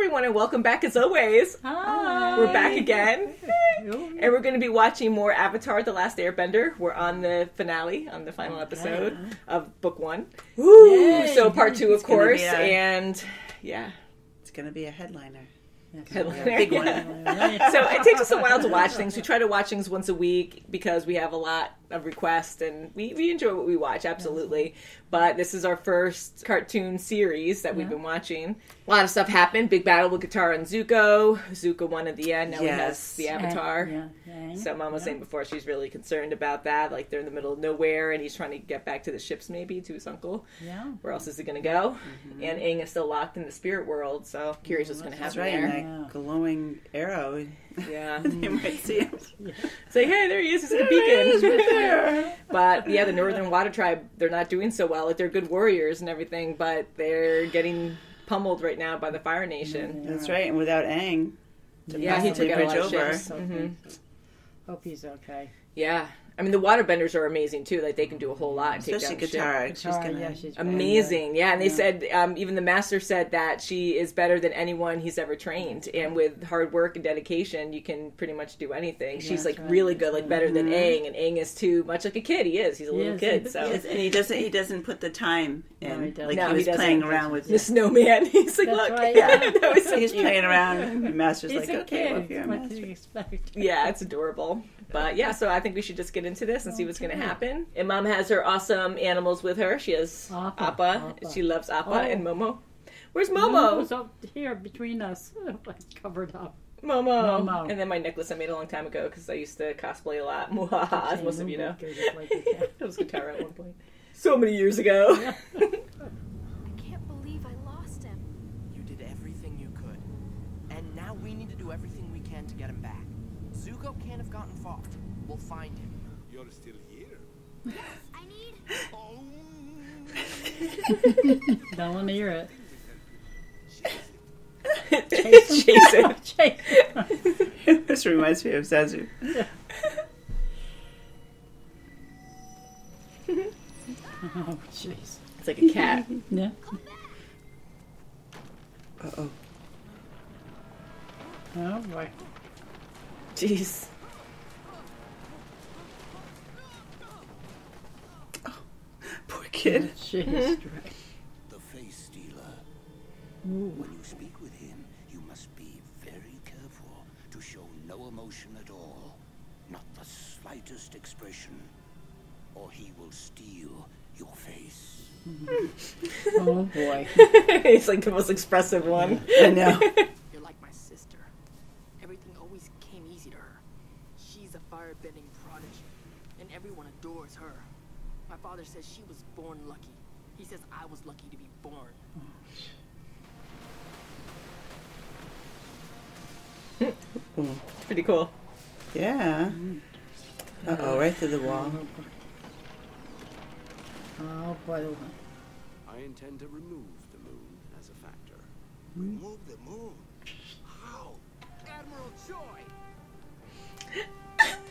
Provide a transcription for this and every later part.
everyone, and welcome back as always. Hi. We're back again. And we're going to be watching more Avatar: The Last Airbender. We're on the finale, on the final episode of Book 1. Woo! Yay. So part 2, of course, and yeah. It's going to be a headliner. Headliner. Big one. So it takes us a while to watch things. We try to watch things once a week because we have a lot of requests, and we enjoy what we watch, absolutely. But this is our first cartoon series that we've been watching. A lot of stuff happened. Big battle with Katara and Zuko. Zuko won at the end. Now he has the Avatar. So Mom was saying before she's really concerned about that. Like, they're in the middle of nowhere, and he's trying to get back to the ships, maybe, to his uncle. Yeah. Where else is he going to go? Mm-hmm. And Aang is still locked in the spirit world, so curious what's going to happen there. And that glowing arrow. Yeah. They might see him. Say, hey, there he is. He's like a beacon. But, yeah, the Northern Water Tribe, they're not doing so well. Like, they're good warriors and everything, but they're getting pummeled right now by the Fire Nation. That's right. And without Aang, he took out a lot of ships. Hope he's okay. Yeah. I mean, the waterbenders are amazing, too. Like, they can do a whole lot and take down the ship. Katara. She's amazing. Yeah, and they said, even the master said that she is better than anyone he's ever trained. And with hard work and dedication, you can pretty much do anything. She's, like, really good, like, better than Aang. And Aang is, too, much like a kid. He is. He's a little kid, so. And he doesn't put the time in. No, like, he was playing around with the snowman. He's like, look. Right, he's playing around. And the master's like, okay, well, you're a master. Yeah, it's adorable. But yeah, so I think we should just get into this and see what's going to happen. And Mom has her awesome animals with her. She has Appa. She loves Appa and Momo. Where's Momo? Momo's up here between us, covered up. Momo. And then my necklace I made a long time ago because I used to cosplay a lot. As most of you know. That was Katara at one point. So many years ago. I can't believe I lost him. You did everything you could. And now we need to do everything we can to get him back. Zuko can't have gotten far. We'll find him. You're still here. I need... Don't want to hear it. Chase it. This reminds me of Zazu. Oh, jeez. It's like a cat. Yeah. Uh-oh. Oh, boy. Jeez. Oh, poor kid. Jeez. The face stealer. Ooh. When you speak with him, you must be very careful to show no emotion at all. Not the slightest expression. Or he will steal your face. Oh, boy. He's like the most expressive one. I know. You're like my sister. Everything always came easy to her. She's a fire-bending prodigy, and everyone adores her. My father says she was born lucky. He says I was lucky to be born. It's pretty cool. Yeah. Uh-oh, right through the wall. Oh, boy. I intend to remove the moon as a factor. Remove the moon? How? Admiral Joy!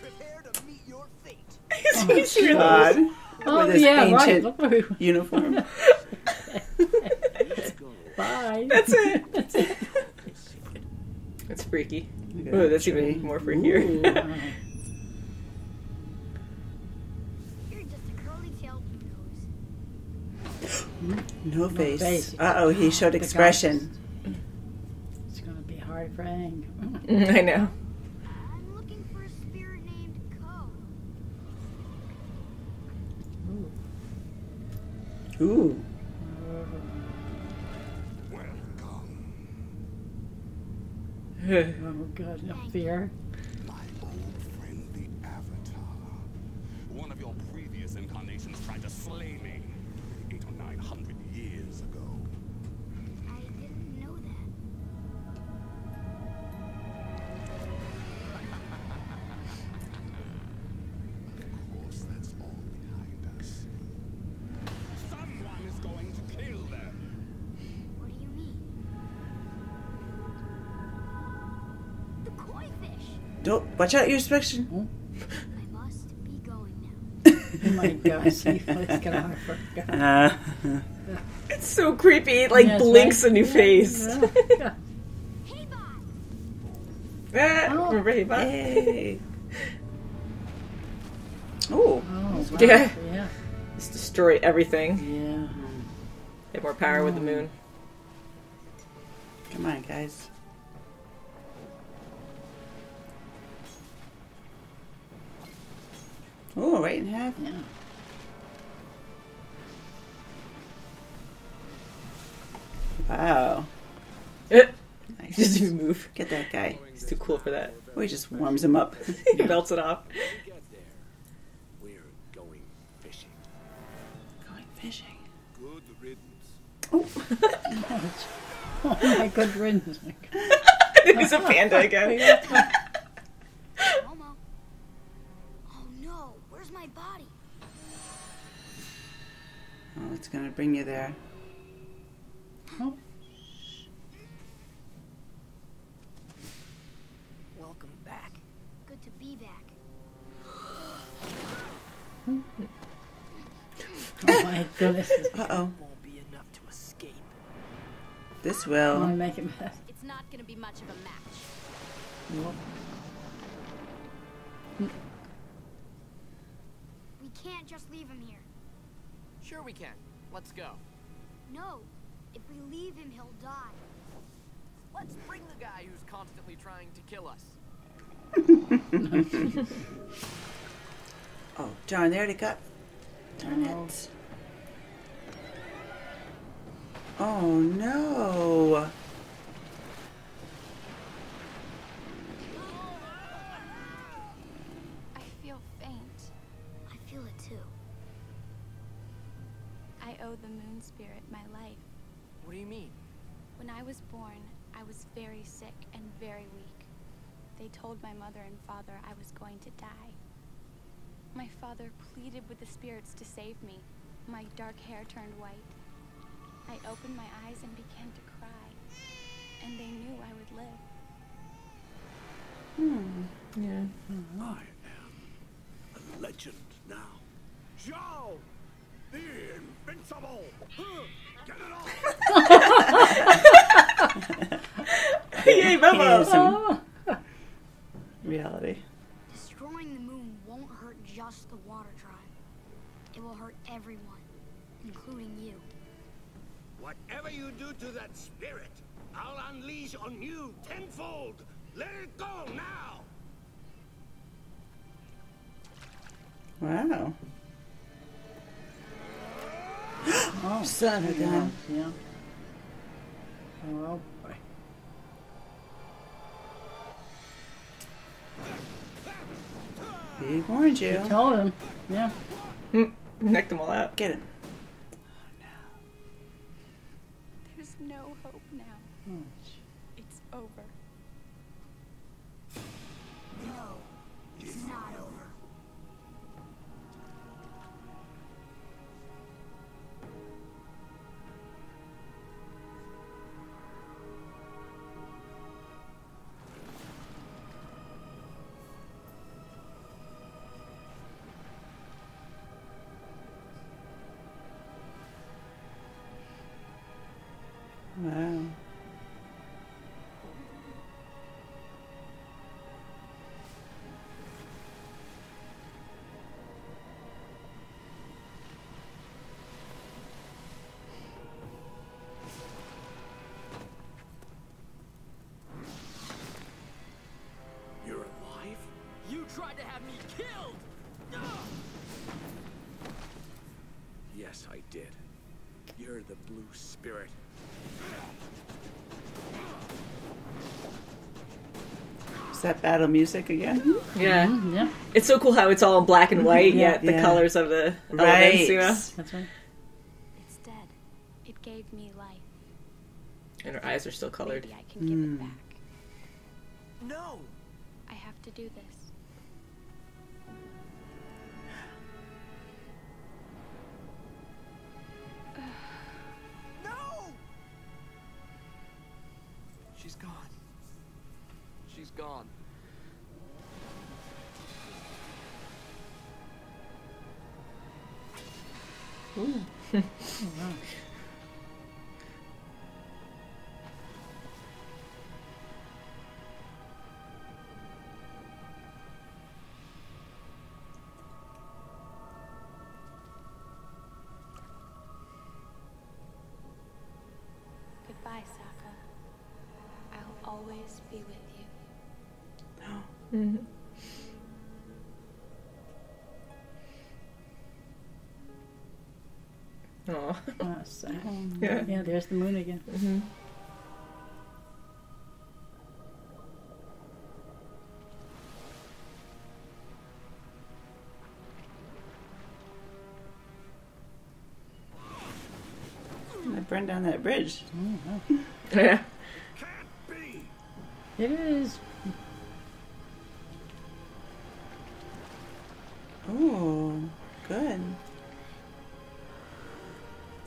Prepare to meet your fate. Oh, God. Oh, with his ancient right. uniform. Let's go. Bye. That's it. That's freaky. Oh, that's even more freakier. You're just a curly-tailed nose. No face. face. Uh-oh, he showed expression. It's going to be hard for Aang. I know. I'm looking for a spirit named Ko. Ooh. Oh, God, no fear. My old friend, the Avatar. One of your previous incarnations tried to slay me 800 or 900 years ago. I didn't know that. Of course, that's all behind us. Someone is going to kill them. What do you mean? The koi fish. Don't watch out your expression. I must be going now. Oh, my gosh. It's going to hard for God. It's so creepy. It like Yes, blinks right? a new face. Yeah. Oh. Remember he bought? Hey. Oh. Oh, wow. Yeah. Yeah. Just destroy everything. Yeah. Get more power with the moon. Come on, guys. Oh, right in half. Yeah. Wow. He Nice. doesn't even move. Get that guy. He's too cool for that. Oh, he just warms him up. He melts it off. Get there. We're going fishing. Going fishing. Good riddance. Oh my good riddance. He's a panda again. Momo. Oh no, where's my body? Oh, it's gonna bring you there. Oh. Welcome back. Good to be back. Oh my goodness. Uh-oh. Won't be enough to escape. This I will. want to make it better. It's not gonna be much of a match. We can't just leave him here. Sure we can. Let's go. No. If we leave him, he'll die. Let's bring the guy who's constantly trying to kill us. Oh, darn, they already got. Darn Oh. it. Oh, no. I feel faint. I feel it too. I owe the moon spirit my life. What do you mean? When I was born, I was very sick and very weak. They told my mother and father I was going to die. My father pleaded with the spirits to save me. My dark hair turned white. I opened my eyes and began to cry. And they knew I would live. Yeah. I am a legend now. Joe! The Invincible! Get it off! Yay, Momo! Some reality. Destroying the moon won't hurt just the water tribe. It will hurt everyone, including you. Whatever you do to that spirit, I'll unleash on you tenfold. Let it go now! Wow. Oh, Son of a gun. Yeah. Oh boy. He warned you. Told him. Yeah. Knocked them all out. Get him. There's no hope now. Oh, It's over. No, it's not over. Wow. You're alive? You tried to have me killed! Yes, I did. You're the blue spirit. Is that battle music again? Yeah. yeah. It's so cool how it's all in black and white, Yeah. yet the Yeah. colors of the Right. elements, you know? That's right. It's dead. It gave me life. And her eyes are still colored. Maybe I can give it back. No! I have to do this. No! She's gone. She's gone. Goodbye, Sokka. I'll always be with you. Mm-hmm. Oh. So, yeah, there's the moon again. Mm-hmm. I burned down that bridge. Mm-hmm. Yeah. It is. Ooh, good.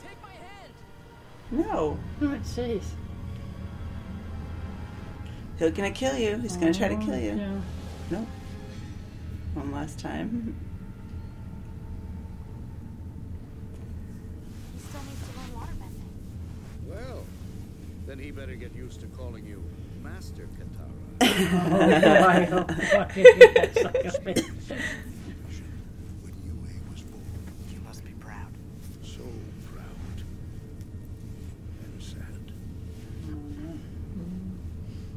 Take my hand. No. Oh, jeez. He's gonna kill you. He's gonna try to kill you. Yeah. Nope. One last time. He still needs to learn waterbending. Well, then he better get used to calling you Master Katara. That's like a bit. When Yue was born, You must be proud. so proud and sad.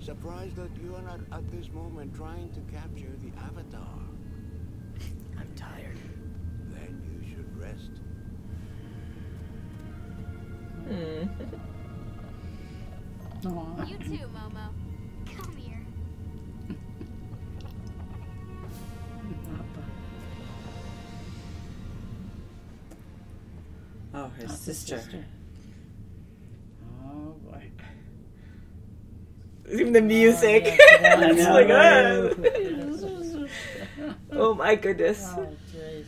Surprised that you are not at this moment trying to capture the Avatar. I'm tired. Then you should rest. Aw. You too, Momo. Come here. Oh, her sister. Oh boy. Even the music. Yeah, I It's know, like, right? oh my goodness. Oh, jeez.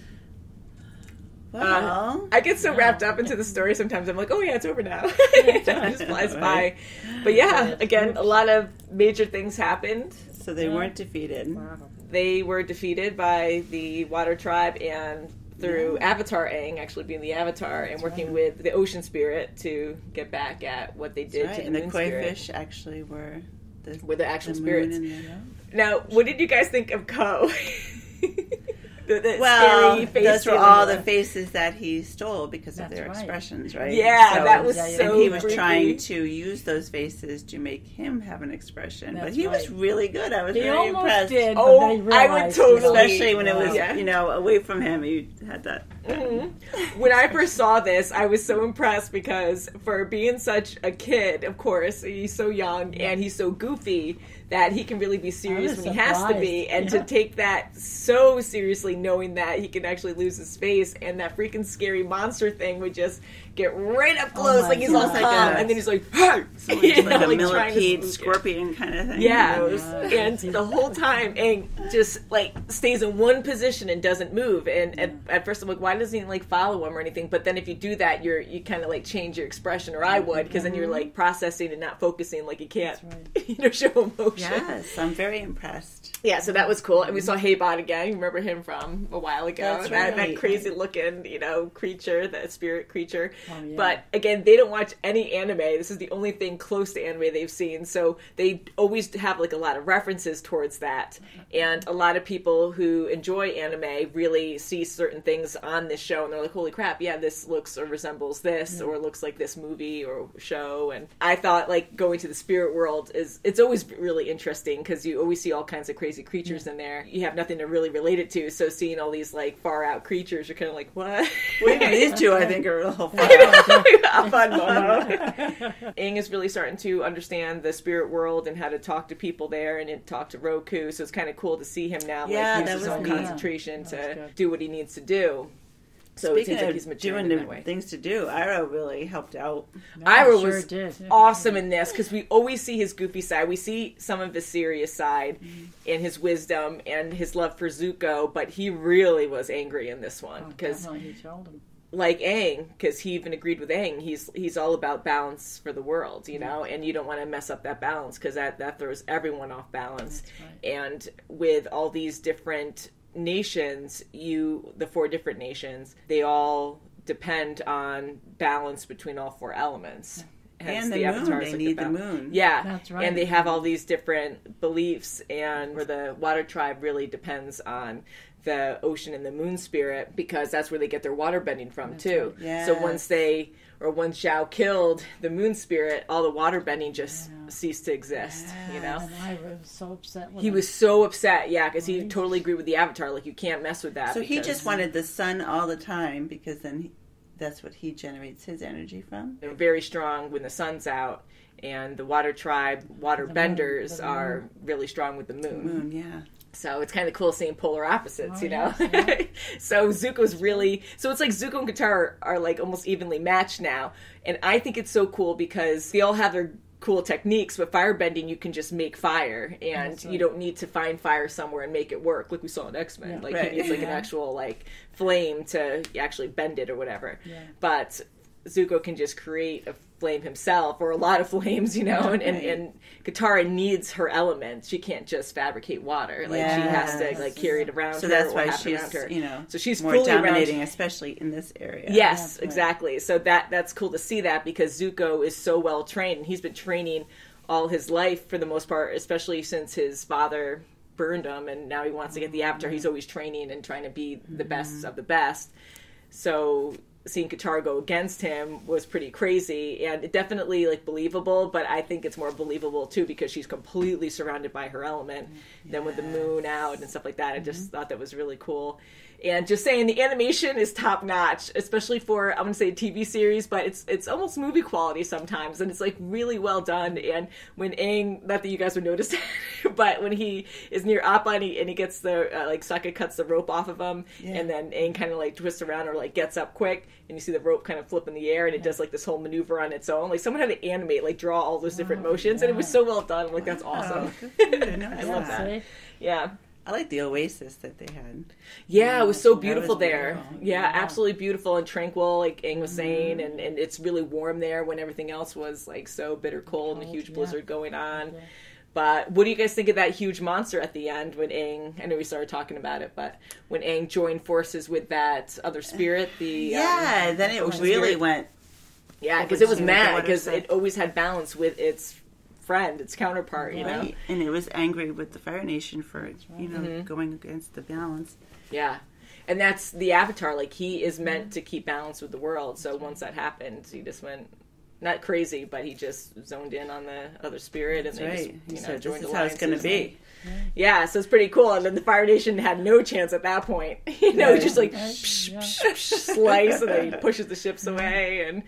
Well, I get so wrapped up into the story sometimes. I'm like, oh yeah, it's over now. It just flies by. But yeah, again, a lot of major things happened. so they weren't defeated. Wow. They were defeated by the Water Tribe and through Avatar Aang actually being the Avatar and working with the Ocean Spirit to get back at what they did Right, to the and the Moon koi Spirit. fish actually were Were the actual the moon spirits. and the- Now, what did you guys think of Ko? the Well, scary face those were stealing all one. the faces that he stole because of That's their right. expressions, right? Yeah, that was yeah, yeah. so And he was creepy. trying to use those faces to make him have an expression, but That's he was right. really good. I was He very almost impressed. did, but Oh, they I would realized, totally- Especially when it was, Yeah. away from him, you had that. When I first saw this, I was so impressed because for being such a kid, of course, he's so young and he's so goofy that he can really be serious was when he has to be. surprised. And Yeah. to take that so seriously, knowing that he can actually lose his face and that freaking scary monster thing would just get right up close, my like he's all God. calm, and then he's like, hey! So it's like a trying to millipede spook it. scorpion kind of thing. Yeah, Yeah. and the whole time Aang just like stays in one position and doesn't move. And at first I'm like, why doesn't he like follow him or anything? But then if you do that, you kind of like change your expression, or I would, because then you're like processing and not focusing, like you can't, That's show emotion. Yes, I'm very impressed. Yeah, so that was cool. And we saw Haybot again. You remember him from a while ago. That's that right. crazy looking, creature, that spirit creature. Oh, yeah. But again, they don't watch any anime. This is the only thing close to anime they've seen. So they always have like a lot of references towards that. And a lot of people who enjoy anime really see certain things on this show and they're like, holy crap, yeah, this looks or resembles this or looks like this movie or show. And I thought like going to the spirit world it's always really interesting because you always see all kinds of crazy creatures in there. You have nothing to really relate it to. So seeing all these like far out creatures, you're kind of like, what? These two, I think, are a little fun. Have fun, Momo. Aang is really starting to understand the spirit world and how to talk to people there and talk to Roku. So it's kind of cool to see him now Yeah, use that his was own neat. concentration That to was good. do what he needs to do. So it Speaking seems like of he's maturing doing in the that way. things to do, Iroh really helped out. Ira sure was did. awesome in this because we always see his goofy side. We see some of his serious side and his wisdom and his love for Zuko, but he really was angry in this one because, Definitely, he told him. like Aang, because he even agreed with Aang, he's all about balance for the world, and you don't want to mess up that balance because that throws everyone off balance. Right. And with all these different nations, the 4 different nations, they all depend on balance between all 4 elements. Hence, And the moon, Avatar is they like need the balance. moon. Yeah, That's right. and they have all these different beliefs, and where the Water Tribe really depends on the ocean and the moon spirit, because that's where they get their water bending from too. Right. Yes. So once Zhao killed the moon spirit, all the water bending just ceased to exist. You know, And I was so upset with he him. was so upset. Yeah, because he totally agreed with the Avatar. Like, you can't mess with that. So he because just wanted the sun all the time because then that's what he generates his energy from. they're very strong when the sun's out, and the water tribe, water benders, are really strong with the moon. Moon, yeah. So it's kind of cool seeing polar opposites, you know? yes, yeah. So Zuko's really... So it's like Zuko and Katara are like almost evenly matched now. And I think it's so cool because they all have their cool techniques, but firebending, you can just make fire. And you don't need to find fire somewhere and make it work, like we saw in X-Men. Yeah. Like, Right. he needs like an actual like flame to actually bend it or whatever. Yeah. But Zuko can just create a flame himself, or a lot of flames, you know, and Katara needs her element. She can't just fabricate water. Like, she has to like carry it around So her that's or why have it around she's, her. you know, So she's more fully dominating, around. especially in this area. Yes, Right. exactly. So that's cool to see that, because Zuko is so well trained. He's been training all his life for the most part, especially since his father burned him, and now he wants to get the Avatar. He's always training and trying to be the best of the best. So seeing Katara go against him was pretty crazy, and it definitely like believable, but I think it's more believable too because she's completely surrounded by her element than with the moon out and stuff like that. I just thought that was really cool. And just saying, the animation is top notch, especially for, I'm going to say, a TV series, but it's almost movie quality sometimes, and it's like really well done. And when Aang, not that you guys would notice it, but when he is near Appa and he gets the, like, Sokka cuts the rope off of him, and then Aang kind of like twists around or like gets up quick, and you see the rope kind of flip in the air, and it does like this whole maneuver on its own. Like, someone had to animate, like draw all those different motions, and it was so well done. I'm like, that's awesome. I love that. See? Yeah. I like the oasis that they had. Yeah, it was so That beautiful was there. beautiful. Yeah, absolutely beautiful and tranquil, like Aang was saying, and it's really warm there when everything else was like so bitter cold and a huge blizzard going on. Yeah. But what do you guys think of that huge monster at the end when Aang, I know we started talking about it, but when Aang joined forces with that other spirit, the Then it ocean really spirit? went. Yeah, because it was Overseeing the mad, water because stuff. it always had balance with its friend, its counterpart, you know? Right. And it was angry with the Fire Nation for, you know, going against the balance. Yeah. And that's the Avatar. Like, he is meant to keep balance with the world. So once that happened, he just went, not crazy, but he just zoned in on the other spirit. That's and they right. just, He said, joined this is how it's going to alliances. be. Yeah, so it's pretty cool. And then the Fire Nation had no chance at that point. You know, he just like slice, and then he pushes the ships away. And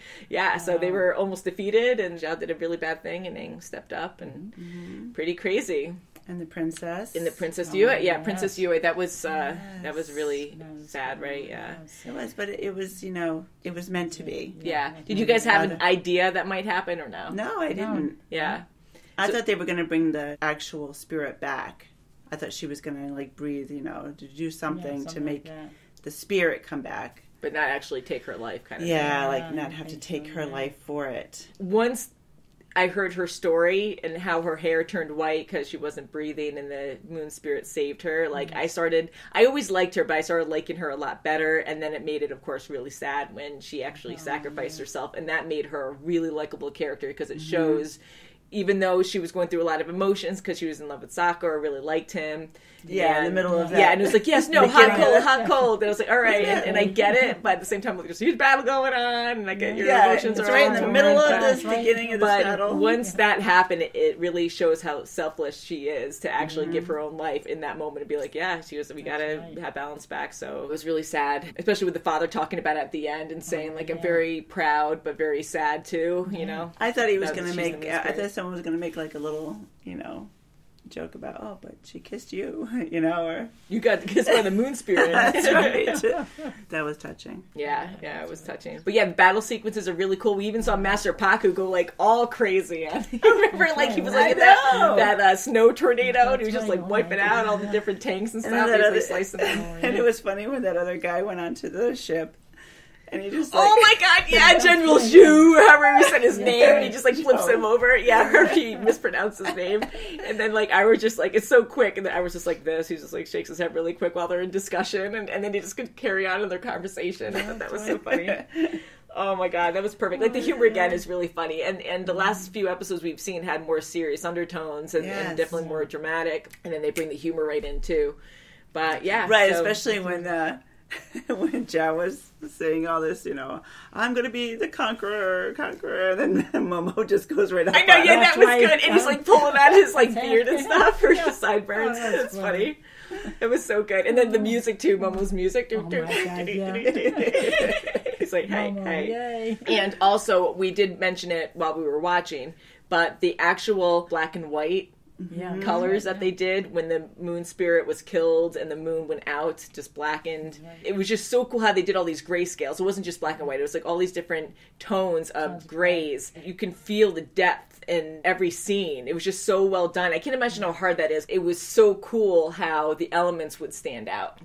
so they were almost defeated, and Zhao did a really bad thing, and Aang stepped up, and pretty crazy. And the princess. And the Princess Yue, yes. Princess Yue, that was really sad, right? Yeah. It was, but it was, you know, it was meant to be. Yeah. Did you guys have an idea that might happen or no? No, I didn't. Yeah. I thought they were going to bring the actual spirit back. I thought she was going to, like, breathe, you know, to do something to make that. the spirit come back. But not actually take her life, kind of Yeah, thing. like, not have to take her life for it. Once I heard her story and how her hair turned white because she wasn't breathing and the moon spirit saved her, like, I always liked her, but I started liking her a lot better. And then it made it, of course, really sad when she actually sacrificed herself. And that made her a really likable character because it shows, even though she was going through a lot of emotions because she was in love with Sokka or really liked him. Yeah, in the middle of that. Yeah, and it was like, yes, no, hot, cold. And I was like, all right, Yeah. and I get it, but at the same time, like, there's a huge battle going on, and I get your Yeah, emotions it's are right all in the torn. middle of That's this right. beginning of this But battle. once that happened, it really shows how selfless she is to actually give her own life in that moment and be like, yeah, we gotta have balance back. So it was really sad, especially with the father talking about it at the end and saying, like, I'm very proud, but very sad too, you know? I thought he was That going to she's make, the I spirit. thought someone was going to make, like, a little, you know, joke about, oh, but she kissed you, you know, or... You got kissed by the moon spirit. That's right. That was touching. Yeah, it was touching. But yeah, the battle sequences are really cool. We even saw Master Paku go like all crazy. I remember like he was like in that snow tornado, and he was just like wiping out all the different tanks and stuff. then He that was other- like slicing them. And it was funny when that other guy went onto the ship, and he just like... Oh my god, yeah, General Zhu, however he said his name, and he just like flips him over. Yeah, or he mispronounced his name. And then like I was just like, it's so quick, and then I was just like this. He just like shakes his head really quick while they're in discussion, and then he just could carry on in their conversation. I thought that was so funny. Oh my god, that was perfect. Like the humor again is really funny, and the last few episodes we've seen had more serious undertones and Yes. definitely more dramatic, and then they bring the humor right in too. But yeah, Right, so- especially when Jao was saying all this, I'm going to be the conqueror, and then Momo just goes right up. I know, on yeah, him. that was good. And he's like pulling out his like beard and stuff for his sideburns. Oh, that's It's funny. It was so good. And then the music too, Momo's music. Oh my God, yeah. He's like, hey, Momo, hey. yay. And also, we did mention it while we were watching, but the actual black and white Yeah. colors that they did when the moon spirit was killed and the moon went out, just blackened. It was just so cool how they did all these grayscales. It wasn't just black and white. It was like all these different tones of grays. You can feel the depth in every scene. It was just so well done. I can't imagine how hard that is. It was so cool how the elements would stand out.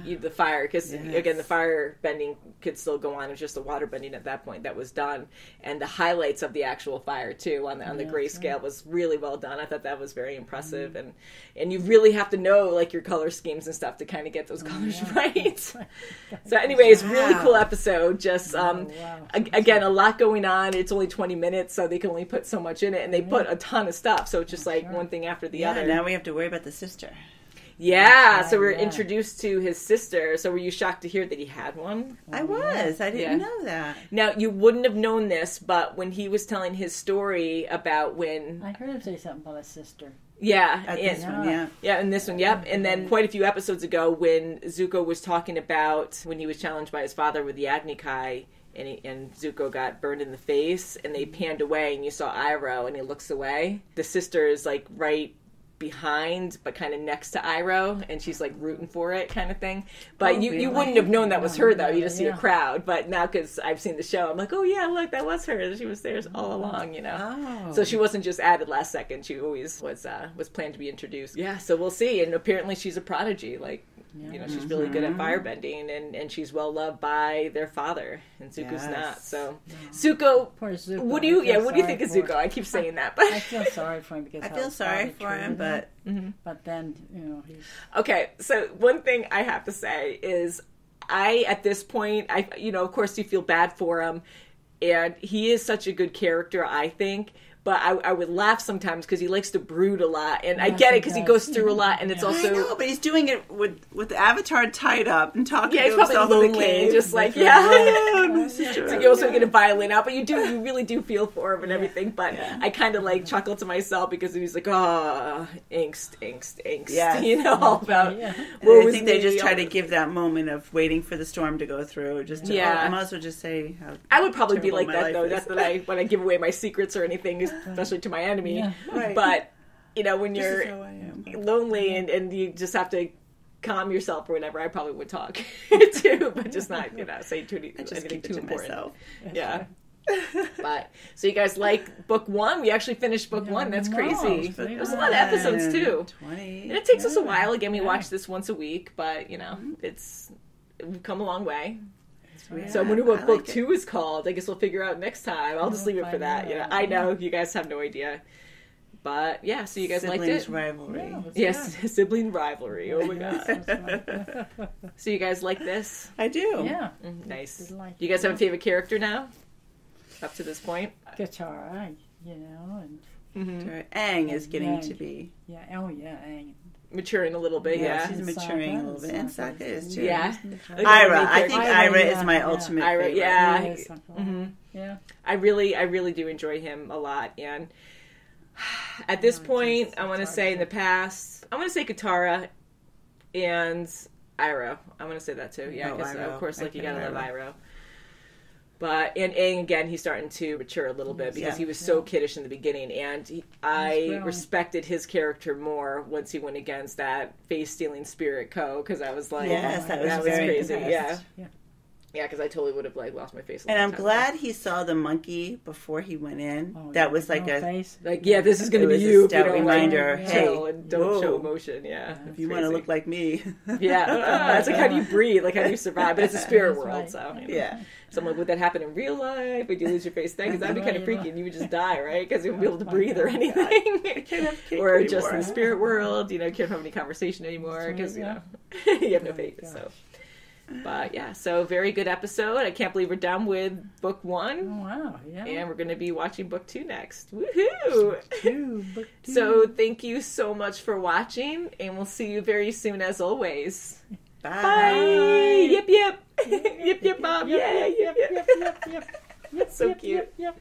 Yeah. The fire, because again, the fire bending could still go on. It was just the water bending at that point that was done, and the highlights of the actual fire too on the grayscale was really well done. I thought that was very impressive, and you really have to know like your color schemes and stuff to kind of get those colors right. So, anyways, really cool episode. Just again, a lot going on. It's only 20 minutes, so they can only put so much in it, and they put a ton of stuff. So it's just like one thing after the other. Now we have to worry about the sister. Yeah, so we're introduced to his sister. So were you shocked to hear that he had one? I was. I didn't know that. Now, you wouldn't have known this, but when he was telling his story about when... I heard him say something about his sister. Yeah. This one, yeah. Yeah, and this one, yep. And then quite a few episodes ago when Zuko was talking about when he was challenged by his father with the Agni Kai, and Zuko got burned in the face, and they panned away, and you saw Iroh, and he looks away. The sister is like right behind but kind of next to Iroh, and she's like rooting for it kind of thing, but you wouldn't have known that was her though. You just see a crowd, but now because I've seen the show, I'm like, oh yeah, look, that was her. She was there all along, so she wasn't just added last second. She always was planned to be introduced. Yeah, so we'll see. And apparently she's a prodigy, like she's really good at firebending, and she's well loved by their father, and Zuko's not. So Zuko, Poor Zuko. what do you think of Zuko? I keep saying that, but I feel sorry for him because I feel sorry for him, but then he's okay. So one thing I have to say is, at this point, of course you feel bad for him, and he is such a good character, I think. But I would laugh sometimes because he likes to brood a lot, and I get it because he goes through a lot, and it's also... I know, but he's doing it with the Avatar tied up and talking to he's himself probably in the lonely, cave. just like, so you also get a violin out, but you really do feel for him and everything, but I kind of like chuckle to myself because he's like, angst, all about... And I think they just try to give that moment of waiting for the storm to go through, just to, I might as well just say how I would probably be like that, though. is. That's that when I give away my secrets or anything, especially to my enemy. Yeah. Right. But, when This you're is how I am. lonely and you just have to calm yourself or whatever, I probably would talk too, but just not, say anything too important. Myself. Yeah. But, so you guys like book one? We actually finished book one. That's crazy. There was a lot of episodes too. 20. And it takes us a while. Again, we watch this once a week, but, we've come a long way. So I wonder what book 2 is called. I guess we'll figure out next time. I'll just leave it for that. I know you guys have no idea, but yeah. So you guys liked it? Rivalry. Yes, sibling rivalry. Oh my god. So you guys like this? I do. Yeah. Nice. Do you guys have a favorite character now? Up to this point, Katara, and Aang is getting to be Aang. maturing a little bit. Yeah, she's maturing a little bit, and Sokka is too. Yeah. Ira, I think Ira is my ultimate favorite. Yeah. I really do enjoy him a lot, and at this point, I want to say in the past, I want to say Katara and Iroh. I want to say that too. Yeah, because of course, you gotta love Iroh. But, and Aang, again, he's starting to mature a little bit because he was so kiddish in the beginning. And I respected his character more once he went against that face-stealing spirit Ko, because I was like, that was crazy. Yeah, because I totally would have lost my face. And I'm glad he saw the monkey before he went in. That was like face. This is going to be you. That reminder, hey, and don't show emotion. Yeah, if you want to look like me. That's like, how do you breathe? Like, how do you survive? But it's a spirit world, so So I'm like, would that happen in real life? Would you lose your face then? Because that'd be kind of freaky, and you would just die, right? Because you wouldn't be able to breathe or anything. Or just in the spirit world, you can't have any conversation anymore because you have no face. So But yeah, so very good episode. I can't believe we're done with book 1. Wow, yeah. And we're going to be watching book 2 next. Woohoo! Book 2. So thank you so much for watching, and we'll see you very soon as always. Bye. Bye! Yip yip! Yip yip Bob! Yep, Yeah, yep, yip yep, yip! yep, yep, yep. So Yep, cute. yep, yep.